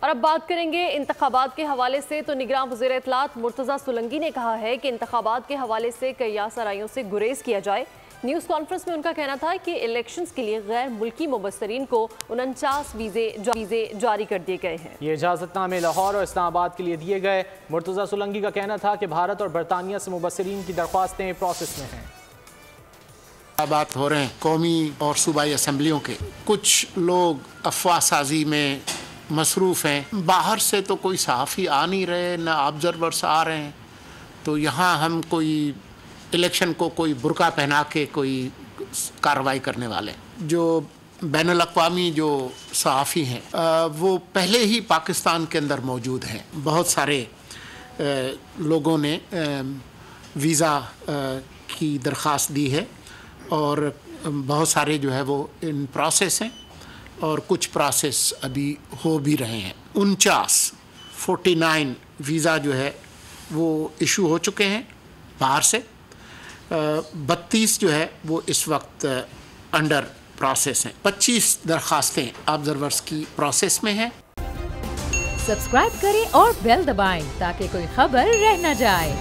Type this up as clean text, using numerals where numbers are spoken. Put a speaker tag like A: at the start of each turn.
A: اور اب بات کریں گے انتخابات کے حوالے سے، تو نگراں وزیر اطلاعات مرتضیٰ سولنگی نے کہا ہے کہ انتخابات کے حوالے سے کئی آسرائیوں سے گریز کیا جائے۔ نیوز کانفرنس میں ان کا کہنا تھا کہ الیکشنز کے لیے غیر ملکی مبصرین کو 49 ویزے جاری کر دیے گئے ہیں۔
B: یہ اجازت نامے لاہور اور اسلام آباد کے لیے دیے گئے۔ مرتضیٰ سولنگی کا کہنا تھا کہ بھارت اور برطانیہ سے مبصرین کی درخواستیں پروسیس میں ہیں۔
C: بات ہو رہے ہیں قومی اور صوبائی اسمبلیوں کے، کچھ لوگ افواہ سازی میں مصروف ہیں۔ باہر سے تو کوئی صحافی آ نہیں رہے، نہ آبزرورس آ رہے ہیں، تو یہاں ہم کوئی الیکشن کو کوئی برقع پہنا کے کوئی کارروائی کرنے والے ہیں۔ جو بین الاقوامی جو صحافی ہیں وہ پہلے ہی پاکستان کے اندر موجود ہیں۔ بہت سارے لوگوں نے ویزا کی درخواست دی ہے اور بہت سارے جو ہے وہ ان پروسیس ہیں اور کچھ پروسیس ابھی ہو بھی رہے ہیں۔ 49 ویزا جو ہے وہ ایشو ہو چکے ہیں باہر سے، 32 جو ہے وہ اس وقت انڈر پروسیس ہیں، 25 درخواستیں آبزرورز کی پروسیس میں ہیں۔
D: سبسکرائب کریں اور بیل دبائیں تاکہ کوئی خبر رہ نہ جائے۔